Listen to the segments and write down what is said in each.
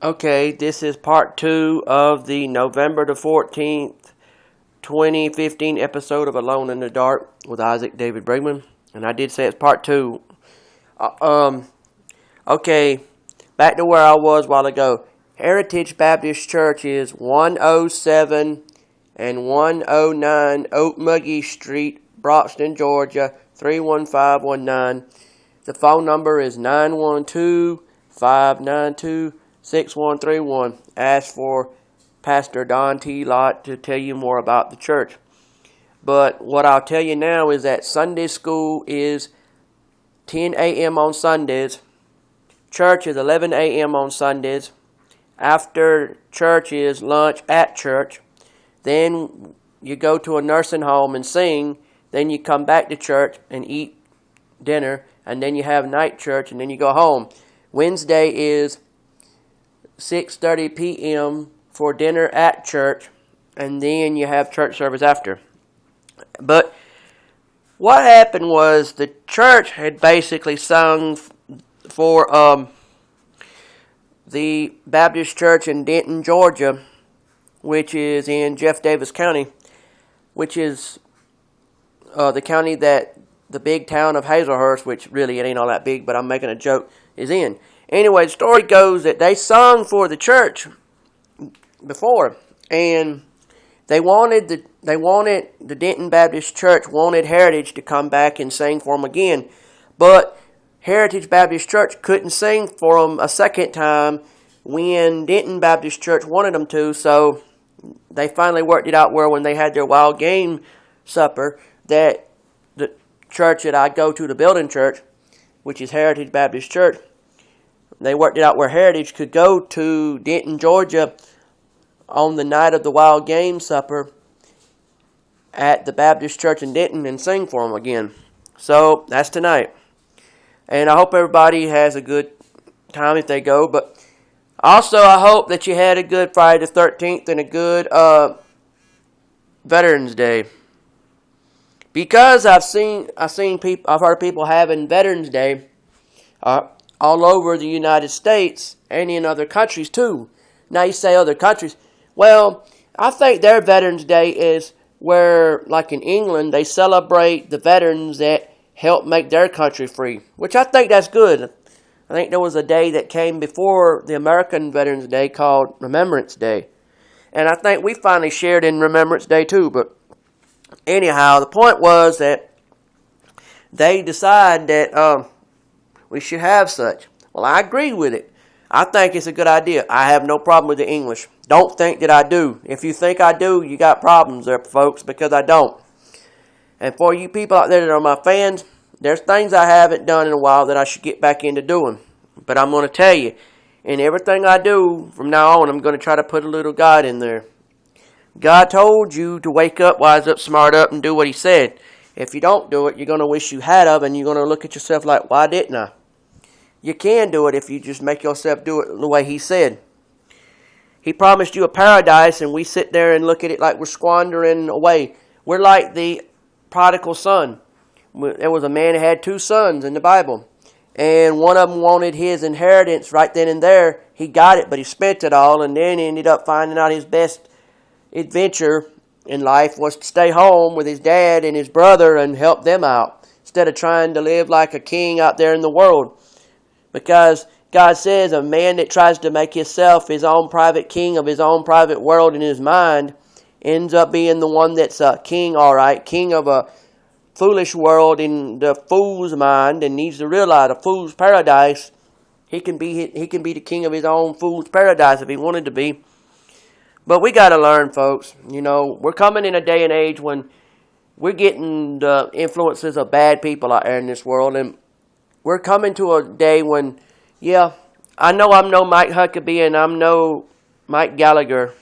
Okay, this is part 2 of the November the 14th, 2015 episode of Alone in the Dark with Isaac David Brigmond. And I did say it's part 2. Uh, um, okay, back to where I was a while ago. Heritage Baptist Church is 107 and 109 Oakmuggy Street, Broxton, Georgia, 31519. The phone number is 912-592-6131. Ask for Pastor Don T. Lott to tell you more about the church. But what I'll tell you now is that Sunday school is 10 a.m. on Sundays. Church is 11 a.m. on Sundays. After church is lunch at church. Then you go to a nursing home and sing. Then you come back to church and eat dinner. And then you have night church, and then you go home. Wednesday is 6:30 p.m. for dinner at church, and then you have church service after. But what happened was the church had basically sung for the Baptist church in Denton, Georgia, which is in Jeff Davis County, which is the county that the big town of Hazelhurst, which really it ain't all that big, but I'm making a joke, is in. Anyway, the story goes that they sung for the church before, and the Denton Baptist Church wanted Heritage to come back and sing for them again, but Heritage Baptist Church couldn't sing for them a second time when Denton Baptist Church wanted them to, so they finally worked it out where when they had their wild game supper that the church that I go to, the building church, which is Heritage Baptist Church, they worked it out where Heritage could go to Denton, Georgia on the night of the wild game supper at the Baptist church in Denton and sing for them again. So that's tonight. And I hope everybody has a good time if they go. But also I hope that you had a good Friday the 13th and a good Veterans Day. Because I've heard people having Veterans Day all over the United States and in other countries too. Now you say other countries. Well, I think their Veterans Day is where, like in England, they celebrate the veterans that helped make their country free, which I think that's good. I think there was a day that came before the American Veterans Day called Remembrance Day. And I think we finally shared in Remembrance Day too, but anyhow, the point was that they decide that we should have such. Well, I agree with it. I think it's a good idea. I have no problem with the English. Don't think that I do. If you think I do, you got problems there, folks, because I don't. And for you people out there that are my fans, there's things I haven't done in a while that I should get back into doing. But I'm going to tell you, in everything I do from now on, I'm going to try to put a little God in there. God told you to wake up, wise up, smart up, and do what He said. If you don't do it, you're going to wish you had of, and you're going to look at yourself like, why didn't I? You can do it if you just make yourself do it the way He said. He promised you a paradise, and we sit there and look at it like we're squandering away. We're like the prodigal son. There was a man who had 2 sons in the Bible, and one of them wanted his inheritance right then and there. He got it, but he spent it all, and then he ended up finding out his best adventure in life was to stay home with his dad and his brother and help them out instead of trying to live like a king out there in the world. Because God says a man that tries to make himself his own private king of his own private world in his mind ends up being the one that's a king, all right, king of a foolish world in the fool's mind, and needs to realize a fool's paradise. He can be the king of his own fool's paradise if he wanted to be. But we got to learn, folks. You know, we're coming in a day and age when we're getting the influences of bad people out there in this world. And we're coming to a day when, yeah, I know I'm no Mike Huckabee and I'm no Mike Gallagher,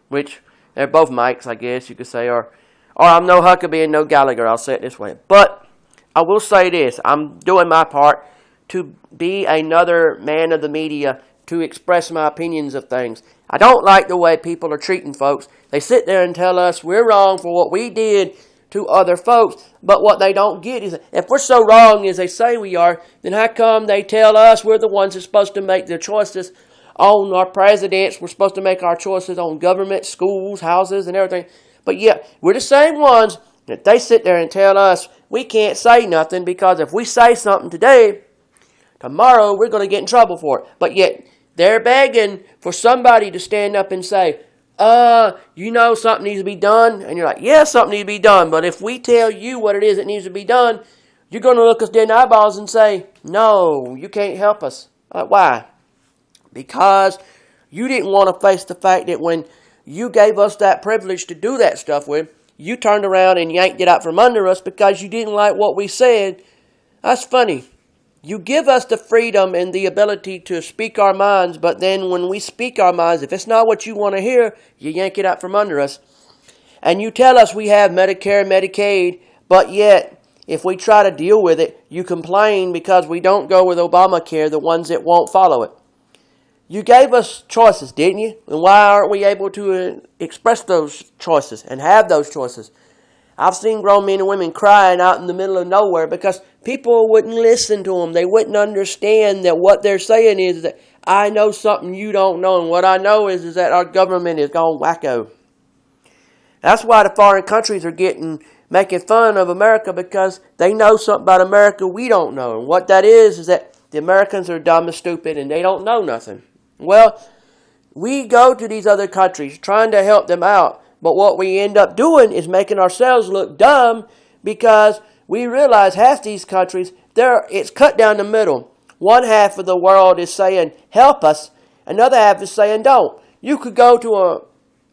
which they're both Mikes, I guess you could say. Or I'm no Huckabee and no Gallagher, I'll say it this way. But I will say this. I'm doing my part to be another man of the media to express my opinions of things. I don't like the way people are treating folks. They sit there and tell us we're wrong for what we did to other folks. But what they don't get is, if we're so wrong as they say we are, then how come they tell us we're the ones that's supposed to make the choices on our presidents. We're supposed to make our choices on government, schools, houses, and everything. But yet, we're the same ones that they sit there and tell us we can't say nothing because if we say something today, tomorrow we're going to get in trouble for it. But yet, they're begging for somebody to stand up and say, something needs to be done. And you're like, yeah, something needs to be done. But if we tell you what it is that needs to be done, you're going to look us dead in the eyeballs and say, no, you can't help us. Why? Because you didn't want to face the fact that when you gave us that privilege to do that stuff with, you turned around and yanked it out from under us because you didn't like what we said. That's funny. You give us the freedom and the ability to speak our minds, but then when we speak our minds, if it's not what you want to hear, you yank it out from under us. And you tell us we have Medicare, Medicaid, but yet, if we try to deal with it, you complain because we don't go with Obamacare, the ones that won't follow it. You gave us choices, didn't you? And why aren't we able to express those choices and have those choices? I've seen grown men and women crying out in the middle of nowhere because people wouldn't listen to them. They wouldn't understand that what they're saying is that I know something you don't know. And what I know is that our government is gone wacko. That's why the foreign countries are making fun of America because they know something about America we don't know. And what that is that the Americans are dumb and stupid and they don't know nothing. Well, we go to these other countries trying to help them out. But what we end up doing is making ourselves look dumb because we realize half these countries, it's cut down the middle. One half of the world is saying, help us. Another half is saying, don't. You could go to a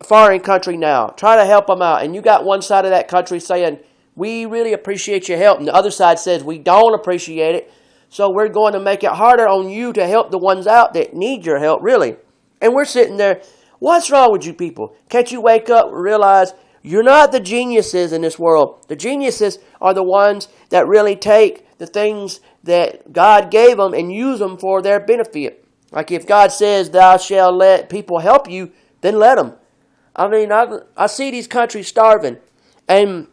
foreign country now, try to help them out. And you got one side of that country saying, we really appreciate your help. And the other side says, we don't appreciate it. So we're going to make it harder on you to help the ones out that need your help, really. And we're sitting there, what's wrong with you people? Can't you wake up and realize you're not the geniuses in this world? The geniuses are the ones that really take the things that God gave them and use them for their benefit. Like if God says, thou shalt let people help you, then let them. I mean, I see these countries starving, and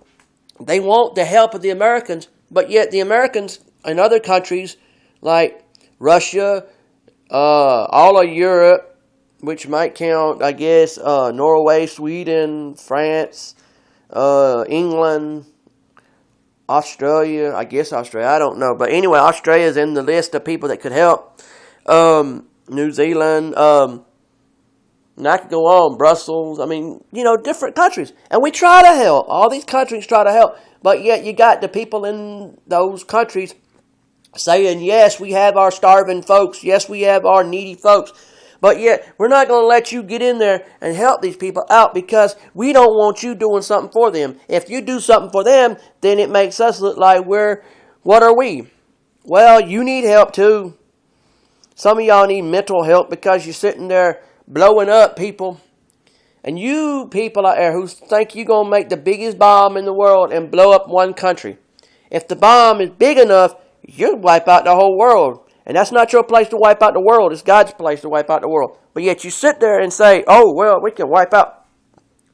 they want the help of the Americans, but yet the Americans in other countries like Russia, all of Europe, which might count, I guess, Norway, Sweden, France, England, Australia. I don't know. But anyway, Australia's in the list of people that could help. New Zealand, and I could go on, Brussels. I mean, different countries. And we try to help. All these countries try to help. But yet you got the people in those countries saying, yes, we have our starving folks. Yes, we have our needy folks. But yet, we're not going to let you get in there and help these people out because we don't want you doing something for them. If you do something for them, then it makes us look like what are we? Well, you need help too. Some of y'all need mental help because you're sitting there blowing up people. And you people out there who think you're going to make the biggest bomb in the world and blow up one country. If the bomb is big enough, you'll wipe out the whole world. And that's not your place to wipe out the world. It's God's place to wipe out the world. But yet you sit there and say, oh, well, we can wipe out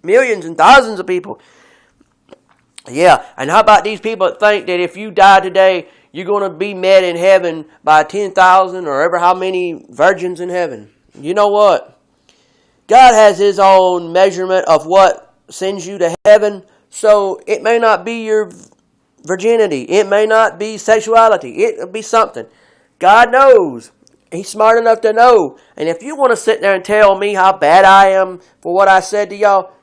millions and thousands of people. Yeah, and how about these people that think that if you die today, you're going to be met in heaven by 10,000 or ever how many virgins in heaven? You know what? God has His own measurement of what sends you to heaven. So it may not be your virginity. It may not be sexuality. It will be something. God knows. He's smart enough to know. And if you want to sit there and tell me how bad I am for what I said to y'all,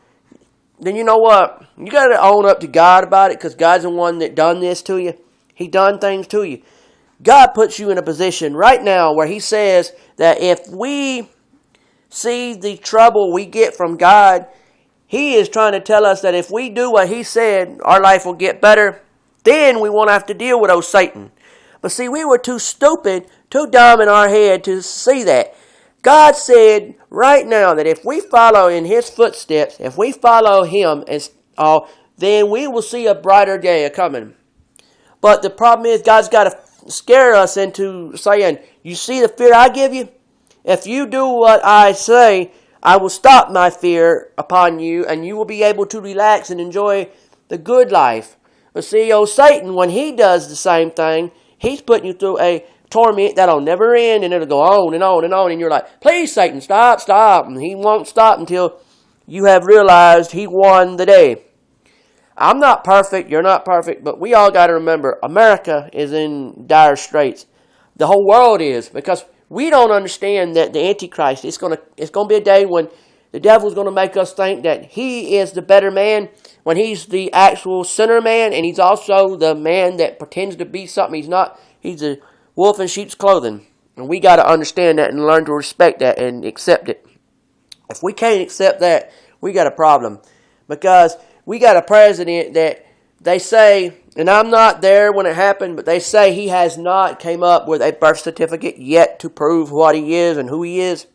then you know what? You got to own up to God about it because God's the one that done this to you. He done things to you. God puts you in a position right now where He says that if we see the trouble we get from God, He is trying to tell us that if we do what He said, our life will get better. Then we won't have to deal with Satan. But see, we were too stupid, too dumb in our head to see that. God said right now that if we follow in His footsteps, if we follow Him and all, then we will see a brighter day coming. But the problem is God's got to scare us into saying, you see the fear I give you? If you do what I say, I will stop my fear upon you and you will be able to relax and enjoy the good life. But see, Satan, when he does the same thing, he's putting you through a torment that'll never end, and it'll go on and on and on, and you're like, please, Satan, stop, stop. And he won't stop until you have realized he won the day. I'm not perfect, you're not perfect, but we all got to remember, America is in dire straits. The whole world is, because we don't understand that the Antichrist, it's going to be a day when the devil's going to make us think that he is the better man, when he's the actual sinner man, and he's also the man that pretends to be something he's not. He's a wolf in sheep's clothing. And we got to understand that and learn to respect that and accept it. If we can't accept that, we got a problem. Because we got a president that they say, and I'm not there when it happened, but they say he has not came up with a birth certificate yet to prove what he is and who he is.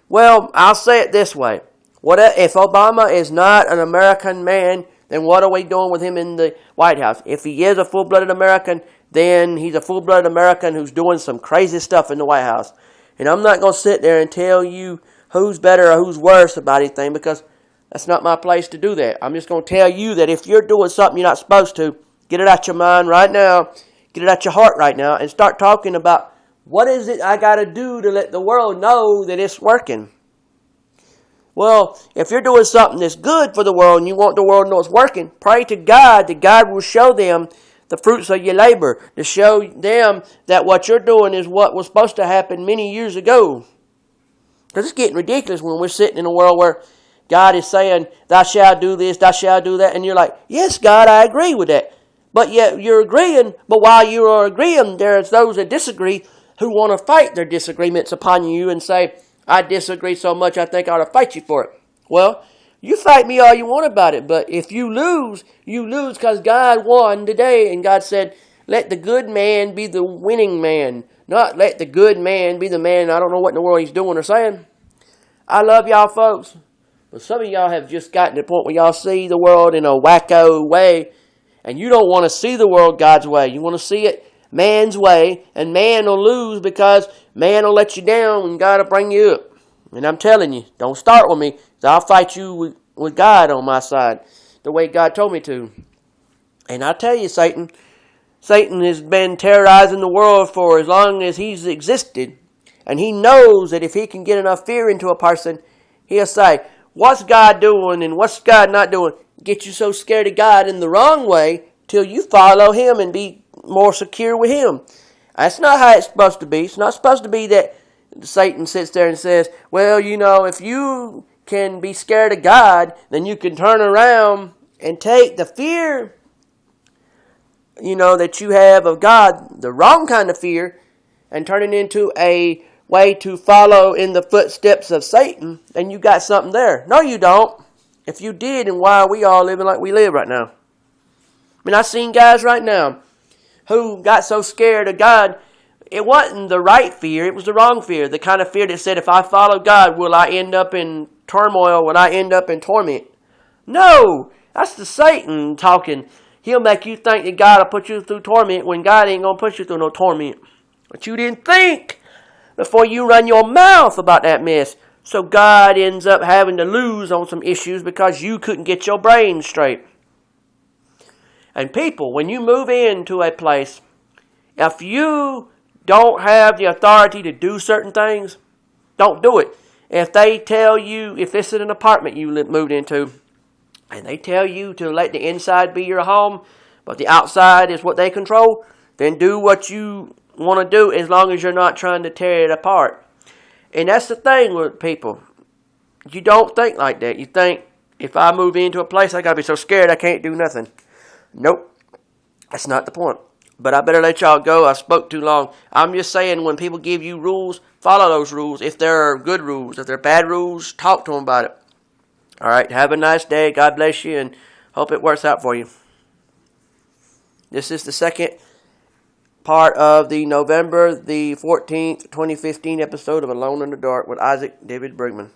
Well, I'll say it this way. If Obama is not an American man, then what are we doing with him in the White House? If he is a full-blooded American, then he's a full-blooded American who's doing some crazy stuff in the White House. And I'm not going to sit there and tell you who's better or who's worse about anything, because that's not my place to do that. I'm just going to tell you that if you're doing something you're not supposed to, get it out your mind right now, get it out your heart right now, and start talking about what is it I got to do to let the world know that it's working. Well, if you're doing something that's good for the world and you want the world to know it's working, pray to God that God will show them the fruits of your labor, to show them that what you're doing is what was supposed to happen many years ago. Because it's getting ridiculous when we're sitting in a world where God is saying, thou shalt do this, thou shalt do that, and you're like, yes, God, I agree with that. But yet you're agreeing, but while you are agreeing, there's those that disagree who want to fight their disagreements upon you and say, I disagree so much I think I ought to fight you for it. Well, you fight me all you want about it, but if you lose because God won today, and God said, let the good man be the winning man, not let the good man be the man. I don't know what in the world he's doing or saying. I love y'all folks, but some of y'all have just gotten to the point where y'all see the world in a wacko way, and you don't want to see the world God's way. You want to see it man's way, and man will lose because man will let you down and God will bring you up. And I'm telling you, don't start with me, because I'll fight you with God on my side, the way God told me to. And I tell you, Satan has been terrorizing the world for as long as he's existed. And he knows that if he can get enough fear into a person, he'll say, what's God doing and what's God not doing? Get you so scared of God in the wrong way till you follow him and be more secure with him. That's not how it's supposed to be. It's not supposed to be that Satan sits there and says, well, if you can be scared of God, then you can turn around and take the fear, that you have of God, the wrong kind of fear, and turn it into a way to follow in the footsteps of Satan, and you got something there. No, you don't. If you did, then why are we all living like we live right now? I've seen guys right now who got so scared of God, it wasn't the right fear, it was the wrong fear. The kind of fear that said, if I follow God, will I end up in turmoil? Will I end up in torment? No, that's the Satan talking. He'll make you think that God will put you through torment when God ain't going to put you through no torment. But you didn't think before you run your mouth about that mess. So God ends up having to lose on some issues because you couldn't get your brain straight. And people, when you move into a place, if you don't have the authority to do certain things, don't do it. If they tell you, if this is an apartment you moved into, and they tell you to let the inside be your home, but the outside is what they control, then do what you want to do as long as you're not trying to tear it apart. And that's the thing with people. You don't think like that. You think, if I move into a place, I got to be so scared I can't do nothing. Nope. That's not the point. But I better let y'all go. I spoke too long. I'm just saying, when people give you rules, follow those rules. If they're good rules. If they're bad rules, talk to them about it. All right. Have a nice day. God bless you, and hope it works out for you. This is the second part of the November the 14th, 2015 episode of Alone in the Dark with Isaac David Brigmond.